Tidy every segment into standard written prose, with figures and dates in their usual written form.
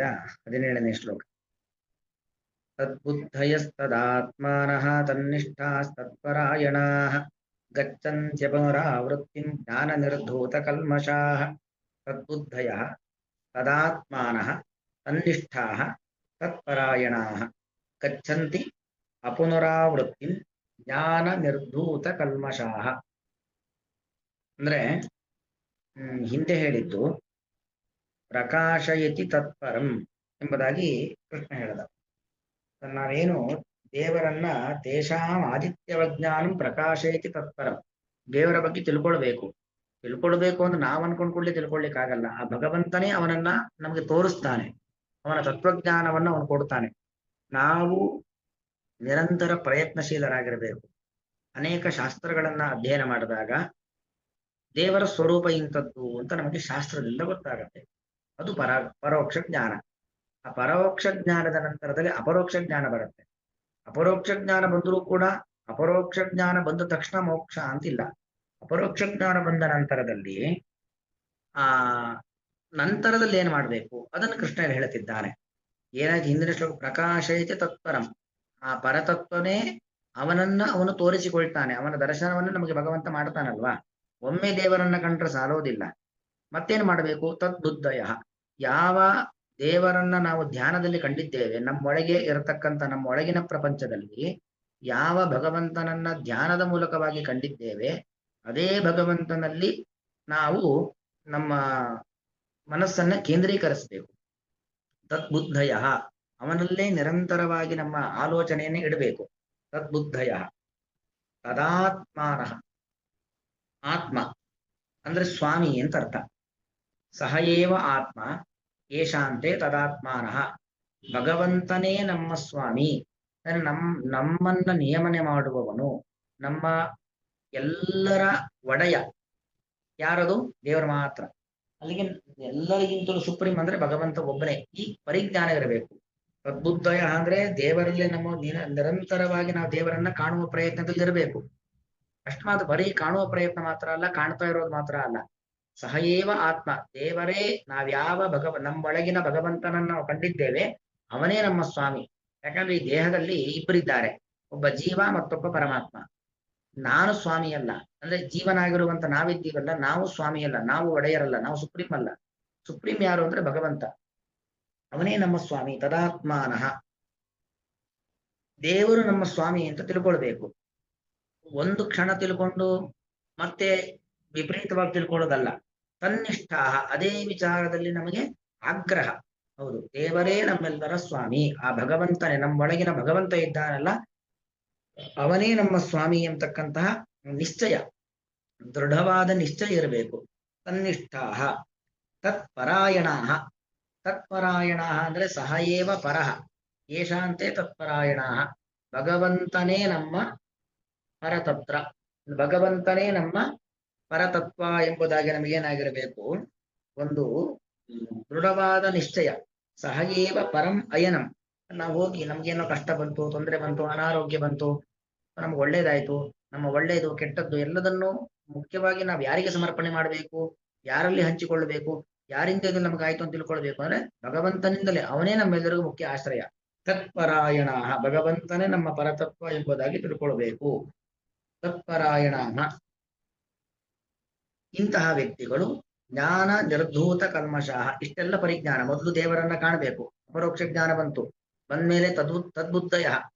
17ನೇ ಶ್ಲೋಕ. ತದ್ಬುದ್ಧಯಸ್ತದಾತ್ಮಾನಃ ತನ್ನಿಷ್ಠಾಸ್ತತ್ಪರಾಯಣಾಃ ಗಚ್ಚನ್ತ್ಯಪುನರಾವೃತ್ತಿಂ ಜ್ಞಾನನಿರ್ಧೂತಕಲ್ಮಷಾಃ. ತದ್ಬುದ್ಧಯಃ ತದಾತ್ಮಾನಃ ತನ್ನಿಷ್ಠಾಃ ತತ್ಪರಾಯಣಾಃ ಗಚ್ಚಂತಿ ಅಪುನರಾವೃತ್ತಿಂ ಜ್ಞಾನನಿರ್ಧೂತಕಲ್ಮಷಾಃ. ಅಂದ್ರೆ ಹಿಂದೆ ಹೇಳಿದ್ದು ಪ್ರಕಾಶಯತಿ ತತ್ಪರಂ ಎಂಬುದಾಗಿ ಕೃಷ್ಣ ಹೇಳಿದ. ನಾವೇನು ದೇವರನ್ನ ತೇಷಾಂ ಆದಿತ್ಯವಜ್ಞಾನಂ ಪ್ರಕಾಶಯತಿ ತತ್ಪರಂ, ದೇವರ ಬಗ್ಗೆ ತಿಳ್ಕೊಳ್ಬೇಕು ಅಂತ ನಾವು ಅನ್ಕೊಂಡ್ಕೊಳ್ಳಿ ತಿಳ್ಕೊಳ್ಳಿಕ್ಕಾಗಲ್ಲ. ಆ ಭಗವಂತನೇ ಅವನನ್ನ ನಮಗೆ ತೋರಿಸ್ತಾನೆ, ಅವನ ತತ್ವಜ್ಞಾನವನ್ನ ಅವನು ಕೊಡ್ತಾನೆ. ನಾವು ನಿರಂತರ ಪ್ರಯತ್ನಶೀಲರಾಗಿರಬೇಕು. ಅನೇಕ ಶಾಸ್ತ್ರಗಳನ್ನ ಅಧ್ಯಯನ ಮಾಡಿದಾಗ ದೇವರ ಸ್ವರೂಪ ಇಂಥದ್ದು ಅಂತ ನಮಗೆ ಶಾಸ್ತ್ರದಿಂದ ಗೊತ್ತಾಗತ್ತೆ. ಅದು ಪರೋಕ್ಷ ಜ್ಞಾನ. ಆ ಪರೋಕ್ಷ ಜ್ಞಾನದ ನಂತರದಲ್ಲಿ ಅಪರೋಕ್ಷ ಜ್ಞಾನ ಬರುತ್ತೆ. ಅಪರೋಕ್ಷ ಜ್ಞಾನ ಬಂದರೂ ಕೂಡ ಅಪರೋಕ್ಷ ಜ್ಞಾನ ಬಂದ ತಕ್ಷಣ ಮೋಕ್ಷ ಅಂತಿಲ್ಲ. ಅಪರೋಕ್ಷ ಜ್ಞಾನ ಬಂದ ನಂತರದಲ್ಲಿ ನಂತರದಲ್ಲಿ ಏನ್ ಮಾಡ್ಬೇಕು ಅದನ್ನು ಕೃಷ್ಣ ಹೇಳ್ತಿದ್ದಾನೆ. ಏನಾಯ್ತು ಹಿಂದಿನ ಶ್ಲೋಕ ಪ್ರಕಾಶೈತೆ ತತ್ಪರಂ, ಆ ಪರತತ್ವನೇ ಅವನು ತೋರಿಸಿಕೊಳ್ತಾನೆ. ಅವನ ದರ್ಶನವನ್ನು ನಮಗೆ ಭಗವಂತ ಮಾಡ್ತಾನಲ್ವಾ. ಒಮ್ಮೆ ದೇವರನ್ನ ಕಂಡ್ರೆ ಸಾಲೋದಿಲ್ಲ, ಮತ್ತೇನು ಮಾಡಬೇಕು? ತದ್ಬುದ್ಧಯ, ಯಾವ ದೇವರನ್ನ ನಾವು ಧ್ಯಾನದಲ್ಲಿ ಕಂಡಿದ್ದೇವೆ, ನಮ್ಮೊಳಗೆ ಇರತಕ್ಕಂಥ ನಮ್ಮ ಒಳಗಿನ ಪ್ರಪಂಚದಲ್ಲಿ ಯಾವ ಭಗವಂತನನ್ನ ಧ್ಯಾನದ ಮೂಲಕವಾಗಿ ಕಂಡಿದ್ದೇವೆ, ಅದೇ ಭಗವಂತನಲ್ಲಿ ನಾವು ನಮ್ಮ ಮನಸ್ಸನ್ನ ಕೇಂದ್ರೀಕರಿಸಬೇಕು. ತದ್ಬುದ್ಧಯ, ಅವನಲ್ಲೇ ನಿರಂತರವಾಗಿ ನಮ್ಮ ಆಲೋಚನೆಯನ್ನೇ ಇಡಬೇಕು. ತದ್ಬುದ್ಧಯ ತದಾತ್ಮಾನಃ, ಆತ್ಮ ಅಂದ್ರೆ ಸ್ವಾಮಿ ಅಂತ ಅರ್ಥ. ಸಹಯೇವ ಆತ್ಮ ಏಷಾಂತೆ ತದಾತ್ಮಾನಃ, ಭಗವಂತನೇ ನಮ್ಮ ಸ್ವಾಮಿ, ನಮ್ಮನ್ನ ನಿಯಮನೆ ಮಾಡುವವನು, ನಮ್ಮ ಎಲ್ಲರ ಒಡೆಯ. ಯಾರದು? ದೇವರು ಮಾತ್ರ. ಅಲ್ಲಿಗೆ ಎಲ್ಲರಿಗಿಂತಲೂ ಸುಪ್ರೀಂ ಅಂದ್ರೆ ಭಗವಂತ ಒಬ್ಬನೇ. ಈ ಪರಿಜ್ಞಾನ ಇರಬೇಕು. ತದ್ಬುದ್ಧಯ ಅಂದ್ರೆ ದೇವರಲ್ಲಿ ನಮ್ಮ ನಿರಂತರವಾಗಿ ನಾವು ದೇವರನ್ನ ಕಾಣುವ ಪ್ರಯತ್ನದಲ್ಲಿ ಇರಬೇಕು. ಅಷ್ಟಮಾತ್ರ ಬರೀ ಕಾಣುವ ಪ್ರಯತ್ನ ಮಾತ್ರ ಅಲ್ಲ, ಕಾಣ್ತಾ ಇರೋದು ಮಾತ್ರ ಅಲ್ಲ. ಸಹಯೇವ ಆತ್ಮ, ದೇವರೇ ನಾವ್ಯಾವ ನಮ್ಮೊಳಗಿನ ಭಗವಂತನನ್ನು ನಾವು ಕಂಡಿದ್ದೇವೆ, ಅವನೇ ನಮ್ಮ ಸ್ವಾಮಿ. ಯಾಕಂದ್ರೆ ಈ ದೇಹದಲ್ಲಿ ಇಬ್ಬರಿದ್ದಾರೆ, ಒಬ್ಬ ಜೀವ ಮತ್ತೊಬ್ಬ ಪರಮಾತ್ಮ. ನಾನು ಸ್ವಾಮಿ ಅಲ್ಲ, ಅಂದ್ರೆ ಜೀವನಾಗಿರುವಂತ ನಾವಿದ್ದೀವಲ್ಲ, ನಾವು ಸ್ವಾಮಿ ಅಲ್ಲ, ನಾವು ಒಡೆಯರಲ್ಲ, ನಾವು ಸುಪ್ರೀಂ ಅಲ್ಲ. ಸುಪ್ರೀಂ ಯಾರು ಅಂದ್ರೆ ಭಗವಂತ, ಅವನೇ ನಮ್ಮ ಸ್ವಾಮಿ. ತದಾತ್ಮಾನಃ, ದೇವರು ನಮ್ಮ ಸ್ವಾಮಿ ಅಂತ ತಿಳ್ಕೊಳ್ಬೇಕು. ಒಂದು ಕ್ಷಣ ತಿಳ್ಕೊಂಡು ಮತ್ತೆ ವಿಪರೀತವಾಗಿ ತಿಳ್ಕೊಳ್ಳೋದಲ್ಲ. ತನ್ನಿಷ್ಠ, ಅದೇ ವಿಚಾರದಲ್ಲಿ ನಮಗೆ ಆಗ್ರಹ. ಹೌದು, ದೇವರೇ ನಮ್ಮೆಲ್ಲರ ಸ್ವಾಮಿ, ಆ ಭಗವಂತನೇ ನಮ್ಮೊಳಗಿನ ಭಗವಂತ ಇದ್ದಾನಲ್ಲ, ಅವನೇ ನಮ್ಮ ಸ್ವಾಮಿ ಎಂತಕ್ಕಂತಹ ನಿಶ್ಚಯ, ದೃಢವಾದ ನಿಶ್ಚಯ ಇರಬೇಕು. ತನ್ನಿಷ್ಠಾ ತತ್ಪರಾಯಣ. ತತ್ಪರಾಯಣ ಅಂದ್ರೆ ಸಹಯೇವ ಪರಃ ಯೇಷಾಂತೆ ತತ್ಪರಾಯಣ, ಭಗವಂತನೇ ನಮ್ಮ ಪರತತ್ರ, ಭಗವಂತನೇ ನಮ್ಮ ಪರತತ್ವ ಎಂಬುದಾಗಿ ನಮಗೇನಾಗಿರಬೇಕು? ಒಂದು ದೃಢವಾದ ನಿಶ್ಚಯ. ಸಹಯೇವ ಪರಂ ಅಯನಂ, ನಾವು ಹೋಗಿ ನಮ್ಗೇನೋ ಕಷ್ಟ ಬಂತು, ತೊಂದರೆ ಬಂತು, ಅನಾರೋಗ್ಯ ಬಂತು, ನಮ್ಗೆ ಒಳ್ಳೇದಾಯ್ತು, ನಮ್ಮ ಒಳ್ಳೇದು ಕೆಟ್ಟದ್ದು ಎಲ್ಲದನ್ನು ಮುಖ್ಯವಾಗಿ ನಾವು ಯಾರಿಗೆ ಸಮರ್ಪಣೆ ಮಾಡಬೇಕು, ಯಾರಲ್ಲಿ ಹಂಚಿಕೊಳ್ಳಬೇಕು, ಯಾರಿಂದ ಇದು ನಮಗಾಯ್ತು ಅಂತ ತಿಳ್ಕೊಳ್ಬೇಕು ಅಂದ್ರೆ ಭಗವಂತನಿಂದಲೇ. ಅವನೇ ನಮ್ಮೆಲ್ಲರಿಗೂ ಮುಖ್ಯ ಆಶ್ರಯ. ತತ್ಪರಾಯಣ, ಭಗವಂತನೇ ನಮ್ಮ ಪರತತ್ವ ಎಂಬುದಾಗಿ ತಿಳ್ಕೊಳ್ಬೇಕು. ತತ್ಪರಾಯಣ, ಇಂತಹ ವ್ಯಕ್ತಿಗಳು ಜ್ಞಾನ ನಿರ್ಧೂತ ಕಲ್ಮಷಃ. ಇಷ್ಟೆಲ್ಲ ಪರಿಜ್ಞಾನ, ಮೊದಲು ದೇವರನ್ನ ಕಾಣಬೇಕು, ಅಪರೋಕ್ಷ ಜ್ಞಾನ ಬಂತು. ಬಂದ್ಮೇಲೆ ತದ್ಬುದ್ಧಯ,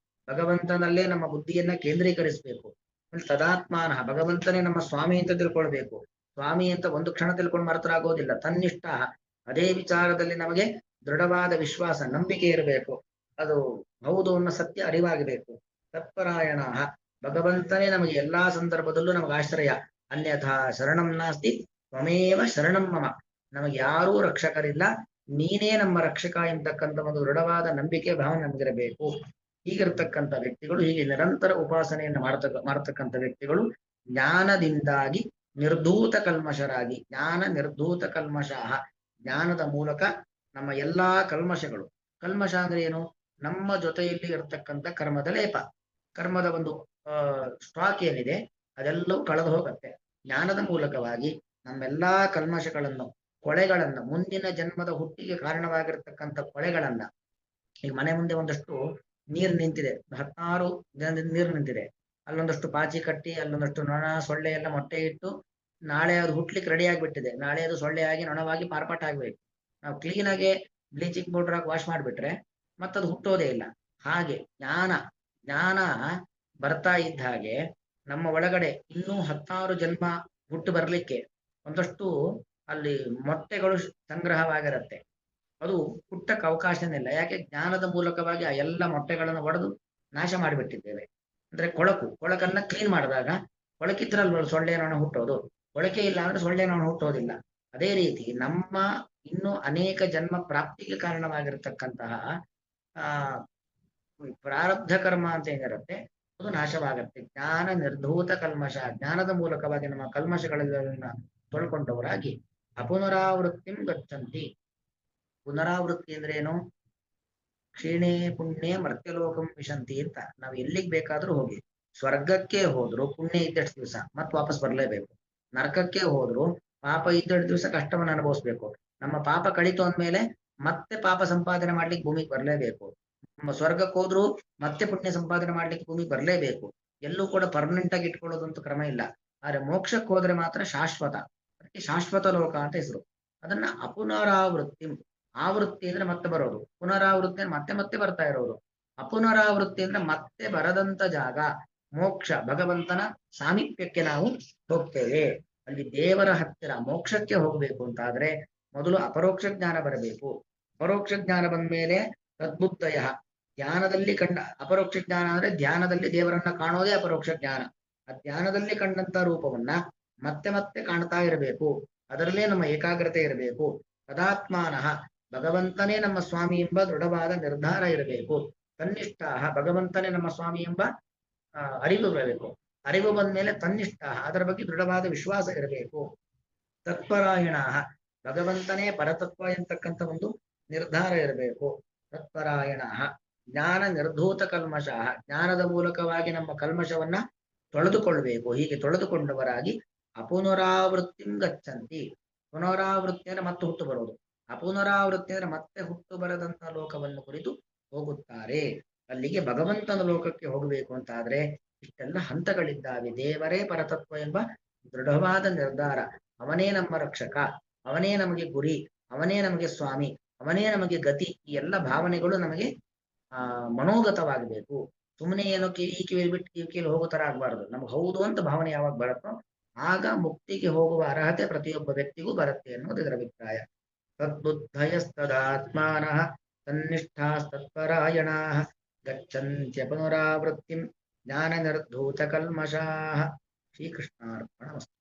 ಭಗವಂತನಲ್ಲೇ ನಮ್ಮ ಬುದ್ಧಿಯನ್ನ ಕೇಂದ್ರೀಕರಿಸಬೇಕು. ತದಾತ್ಮಾನಃ, ಭಗವಂತನೇ ನಮ್ಮ ಸ್ವಾಮಿ ಅಂತ ತಿಳ್ಕೊಳ್ಬೇಕು. ಸ್ವಾಮಿ ಅಂತ ಒಂದು ಕ್ಷಣ ತಿಳ್ಕೊಂಡು ಮರೆತರಾಗೋದಿಲ್ಲ. ತನ್ನಿಷ್ಠ, ಅದೇ ವಿಚಾರದಲ್ಲಿ ನಮಗೆ ದೃಢವಾದ ವಿಶ್ವಾಸ, ನಂಬಿಕೆ ಇರಬೇಕು. ಅದು ಹೌದು ಅನ್ನೋ ಸತ್ಯ ಅರಿವಾಗಬೇಕು. ತತ್ಪರಾಯಣ, ಭಗವಂತನೇ ನಮಗೆ ಎಲ್ಲಾ ಸಂದರ್ಭದಲ್ಲೂ ನಮಗೆ ಆಶ್ರಯ. ಅನ್ಯಥಾ ಶರಣಂ ನಾಸ್ತಿ ತ್ವಮೇವ ಶರಣಂ ಮಮ, ನಮಗೆ ಯಾರೂ ರಕ್ಷಕರಿಲ್ಲ, ನೀನೇ ನಮ್ಮ ರಕ್ಷಕ ಎಂತಕ್ಕಂಥ ಒಂದು ದೃಢವಾದ ನಂಬಿಕೆ ಭಾವನೆ ನಮಗಿರಬೇಕು. ಹೀಗಿರ್ತಕ್ಕಂಥ ವ್ಯಕ್ತಿಗಳು, ಹೀಗೆ ನಿರಂತರ ಉಪಾಸನೆಯನ್ನು ಮಾಡತಕ್ಕಂಥ ವ್ಯಕ್ತಿಗಳು ಜ್ಞಾನದಿಂದಾಗಿ ನಿರ್ಧೂತ ಕಲ್ಮಷರಾಗಿ, ಜ್ಞಾನ ನಿರ್ಧೂತ ಕಲ್ಮಷಃ, ಜ್ಞಾನದ ಮೂಲಕ ನಮ್ಮ ಎಲ್ಲಾ ಕಲ್ಮಷಗಳು. ಕಲ್ಮಷ ಅಂದ್ರೆ ಏನು? ನಮ್ಮ ಜೊತೆಯಲ್ಲಿ ಇರತಕ್ಕಂಥ ಕರ್ಮದ ಲೇಪ, ಕರ್ಮದ ಒಂದು ಸ್ಟಾಕ್ ಏನಿದೆ ಅದೆಲ್ಲವೂ ಕಳೆದು ಹೋಗುತ್ತೆ. ಜ್ಞಾನದ ಮೂಲಕವಾಗಿ ನಮ್ಮೆಲ್ಲಾ ಕಲ್ಮಷಗಳನ್ನು ಕೊಳೆಗಳನ್ನ, ಮುಂದಿನ ಜನ್ಮದ ಹುಟ್ಟಿಗೆ ಕಾರಣವಾಗಿರ್ತಕ್ಕಂಥ ಕೊಳೆಗಳನ್ನ, ಈಗ ಮನೆ ಮುಂದೆ ಒಂದಷ್ಟು ನೀರು ನಿಂತಿದೆ, 16 ದಿನದಿಂದ ನೀರು ನಿಂತಿದೆ, ಅಲ್ಲೊಂದಷ್ಟು ಪಾಚಿ ಕಟ್ಟಿ, ಅಲ್ಲೊಂದಷ್ಟು ನೊಣ ಸೊಳ್ಳೆ ಎಲ್ಲ ಮೊಟ್ಟೆ ಇಟ್ಟು, ನಾಳೆ ಅದು ಹುಟ್ಲಿಕ್ಕೆ ರೆಡಿ ಆಗಿಬಿಟ್ಟಿದೆ, ನಾಳೆ ಅದು ಸೊಳ್ಳೆ ಆಗಿ ನೊಣವಾಗಿ ಮಾರ್ಪಾಟ ಆಗ್ಬೇಕು. ನಾವು ಕ್ಲೀನ್ ಆಗಿ ಬ್ಲೀಚಿಂಗ್ ಪೌಡರ್ ಹಾಕಿ ವಾಶ್ ಮಾಡಿಬಿಟ್ರೆ ಮತ್ತದು ಹುಟ್ಟೋದೇ ಇಲ್ಲ. ಹಾಗೆ ಜ್ಞಾನ ಜ್ಞಾನ ಬರ್ತಾ ಇದ್ದ ಹಾಗೆ ನಮ್ಮ ಒಳಗಡೆ ಇನ್ನೂ 16 ಜನ್ಮ ಹುಟ್ಟು ಬರ್ಲಿಕ್ಕೆ ಒಂದಷ್ಟು ಅಲ್ಲಿ ಮೊಟ್ಟೆಗಳು ಸಂಗ್ರಹವಾಗಿರುತ್ತೆ. ಅದು ಹುಟ್ಟಕ್ಕೆ ಅವಕಾಶನೇ ಇಲ್ಲ. ಯಾಕೆ? ಜ್ಞಾನದ ಮೂಲಕವಾಗಿ ಆ ಎಲ್ಲ ಮೊಟ್ಟೆಗಳನ್ನು ಒಡೆದು ನಾಶ ಮಾಡಿಬಿಟ್ಟಿದ್ದೇವೆ. ಅಂದ್ರೆ ಕೊಳಕನ್ನ ಕ್ಲೀನ್ ಮಾಡಿದಾಗ, ಕೊಳಕಿದ್ರಲ್ಲಿ ಸೊಳ್ಳೆ ನೊಣ ಹುಟ್ಟೋದು, ಕೊಳಕೆ ಇಲ್ಲ ಅಂದ್ರೆ ಸೊಳ್ಳೆ ನೊಣ ಹುಟ್ಟೋದಿಲ್ಲ. ಅದೇ ರೀತಿ ನಮ್ಮ ಇನ್ನು ಅನೇಕ ಜನ್ಮ ಪ್ರಾಪ್ತಿಗೆ ಕಾರಣವಾಗಿರ್ತಕ್ಕಂತಹ ಆ ಪ್ರಾರಬ್ಧ ಕರ್ಮ ಅಂತ ಏನಿರುತ್ತೆ ಅದು ನಾಶವಾಗತ್ತೆ. ಜ್ಞಾನ ನಿರ್ಧೂತ ಕಲ್ಮಶ, ಜ್ಞಾನದ ಮೂಲಕವಾಗಿ ನಮ್ಮ ಕಲ್ಮಶಗಳೆಲ್ಲ ತೊಳ್ಕೊಂಡವರಾಗಿ ಅಪುನರಾವೃತ್ತಿಂ ಗಚ್ಚಂತಿ. ಪುನರಾವೃತ್ತಿ ಅಂದ್ರೆ ಏನು? ಕ್ಷೀಣೇ ಪುಣ್ಯೇ ಮರ್ತ್ಯಲೋಕಂ ವಿಶಂತಿ ಅಂತ. ನಾವು ಎಲ್ಲಿಗೆ ಬೇಕಾದ್ರೂ ಹೋಗಿ, ಸ್ವರ್ಗಕ್ಕೆ ಹೋದ್ರು ಪುಣ್ಯ ಇದ್ದಷ್ಟು ದಿವಸ ಮತ್ತೆ ವಾಪಸ್ ಬರ್ಲೇಬೇಕು, ನರಕಕ್ಕೆ ಹೋದ್ರು ಪಾಪ ಇದ್ದಷ್ಟು ದಿವಸ ಕಷ್ಟವನ್ನು ಅನುಭವಿಸ್ಬೇಕು. ನಮ್ಮ ಪಾಪ ಕಳಿತು ಅಂದ್ಮೇಲೆ ಮತ್ತೆ ಪಾಪ ಸಂಪಾದನೆ ಮಾಡ್ಲಿಕ್ಕೆ ಭೂಮಿಗೆ ಬರ್ಲೇಬೇಕು. ನಮ್ಮ ಸ್ವರ್ಗಕ್ಕೆ ಹೋದ್ರು ಮತ್ತೆ ಪುಣ್ಯ ಸಂಪಾದನೆ ಮಾಡ್ಲಿಕ್ಕೆ ಭೂಮಿಗೆ ಬರ್ಲೇಬೇಕು. ಎಲ್ಲೂ ಕೂಡ ಪರ್ಮನೆಂಟ್ ಆಗಿ ಇಟ್ಕೊಳ್ಳೋದಂತೂ ಕ್ರಮ ಇಲ್ಲ. ಆದ್ರೆ ಮೋಕ್ಷಕ್ಕೆ ಹೋದ್ರೆ ಮಾತ್ರ ಶಾಶ್ವತ, ಅದಕ್ಕೆ ಶಾಶ್ವತ ಲೋಕ ಅಂತ ಹೆಸರು. ಅದನ್ನ ಅಪುನರಾವೃತ್ತಿ, ಆವೃತ್ತಿ ಅಂದ್ರೆ ಮತ್ತೆ ಬರೋದು, ಪುನರಾವೃತ್ತಿ ಅಂದ್ರೆ ಮತ್ತೆ ಮತ್ತೆ ಬರ್ತಾ ಇರೋದು, ಅಪುನರಾವೃತ್ತಿ ಅಂದ್ರೆ ಮತ್ತೆ ಬರದಂತ ಜಾಗ ಮೋಕ್ಷ, ಭಗವಂತನ ಸಾಮೀಪ್ಯಕ್ಕೆ ನಾವು ಹೋಗ್ತೇವೆ. ಅಲ್ಲಿ ದೇವರ ಹತ್ತಿರ ಮೋಕ್ಷಕ್ಕೆ ಹೋಗ್ಬೇಕು ಅಂತಾದ್ರೆ ಮೊದಲು ಅಪರೋಕ್ಷ ಜ್ಞಾನ ಬರಬೇಕು. ಅಪರೋಕ್ಷ ಜ್ಞಾನ ಬಂದ ಮೇಲೆ ತದ್ಬುದ್ಧಯ, ಧ್ಯಾನದಲ್ಲಿ ಕಂಡ ಅಪರೋಕ್ಷ ಜ್ಞಾನ ಅಂದ್ರೆ ಧ್ಯಾನದಲ್ಲಿ ದೇವರನ್ನ ಕಾಣೋದೇ ಅಪರೋಕ್ಷ ಜ್ಞಾನ. ಆ ಧ್ಯಾನದಲ್ಲಿ ಕಂಡಂತ ರೂಪವನ್ನ ಮತ್ತೆ ಮತ್ತೆ ಕಾಣ್ತಾ ಇರಬೇಕು, ಅದರಲ್ಲೇ ನಮ್ಮ ಏಕಾಗ್ರತೆ ಇರಬೇಕು. ತದಾತ್ಮಾನಃ, ಭಗವಂತನೇ ನಮ್ಮ ಸ್ವಾಮಿ ಎಂಬ ದೃಢವಾದ ನಿರ್ಧಾರ ಇರಬೇಕು. ತನ್ನಿಷ್ಠಾಹ, ಭಗವಂತನೇ ನಮ್ಮ ಸ್ವಾಮಿ ಎಂಬ ಅರಿವು ಬರಬೇಕು. ಅರಿವು ಬಂದ್ಮೇಲೆ ತನ್ನಿಷ್ಠಾಹ, ಅದರ ಬಗ್ಗೆ ದೃಢವಾದ ವಿಶ್ವಾಸ ಇರಬೇಕು. ತತ್ಪರಾಯಣ, ಭಗವಂತನೇ ಪರತತ್ವ ಎಂತಕ್ಕಂಥ ಒಂದು ನಿರ್ಧಾರ ಇರಬೇಕು. ತತ್ಪರಾಯಣ, ಜ್ಞಾನ ನಿರ್ಧೂತ ಕಲ್ಮಶಃ, ಜ್ಞಾನದ ಮೂಲಕವಾಗಿ ನಮ್ಮ ಕಲ್ಮಶವನ್ನ ತೊಳೆದುಕೊಳ್ಬೇಕು. ಹೀಗೆ ತೊಳೆದುಕೊಂಡವರಾಗಿ ಅಪುನರಾವೃತ್ತಿಂ ಗಚ್ಚಂತಿ. ಪುನರಾವೃತ್ತಿ ಅಂದ್ರೆ ಮತ್ತೆ ಹುಟ್ಟು ಬರೋದು, ಅಪುನರಾವೃತ್ತಿ ಅಂದ್ರೆ ಮತ್ತೆ ಹುಟ್ಟು ಬರದಂತ ಲೋಕವನ್ನು ಕುರಿತು ಹೋಗುತ್ತಾರೆ. ಅಲ್ಲಿಗೆ ಭಗವಂತನ ಲೋಕಕ್ಕೆ ಹೋಗಬೇಕು ಅಂತಾದ್ರೆ ಇಷ್ಟೆಲ್ಲ ಹಂತಗಳಿದ್ದಾವೆ. ದೇವರೇ ಪರತತ್ವ ಎಂಬ ದೃಢವಾದ ನಿರ್ಧಾರ, ಅವನೇ ನಮ್ಮ ರಕ್ಷಕ, ಅವನೇ ನಮಗೆ ಗುರಿ, ಅವನೇ ನಮಗೆ ಸ್ವಾಮಿ, ಅವನೇ ನಮಗೆ ಗತಿ. ಈ ಎಲ್ಲ ಭಾವನೆಗಳು ನಮಗೆ ಮನೋಗತವಾಗಬೇಕು. ಸುಮ್ಮನೆ ಏನೋ ಈ ಕಿವಿ ಬಿಟ್ಟು ಈ ಕಿವಿಯಲ್ಲಿ ಹೋಗೋ ತರ ಆಗ್ಬಾರ್ದು. ನಮ್ಗೆ ಹೌದು ಅಂತ ಭಾವನೆ ಯಾವಾಗ ಬರುತ್ತೋ ಆಗ ಮುಕ್ತಿಗೆ ಹೋಗುವ ಅರ್ಹತೆ ಪ್ರತಿಯೊಬ್ಬ ವ್ಯಕ್ತಿಗೂ ಬರುತ್ತೆ ಅನ್ನೋದು ಇದರ ಅಭಿಪ್ರಾಯ. ತದ್ಬುದ್ಧಯಸ್ತದಾತ್ಮಾನಃ ತನ್ನಿಷ್ಠಾಸ್ತತ್ಪರಾಯಣಾಃ ಗಚ್ಚಂತ್ಯ ಪುನರಾವೃತ್ತಿಂ ಜ್ಞಾನ ನಿರ್ಧೂತ ಕಲ್ಮಷಾಃ. ಶ್ರೀಕೃಷ್ಣಾರ್ಪಣಮಸ್ತು.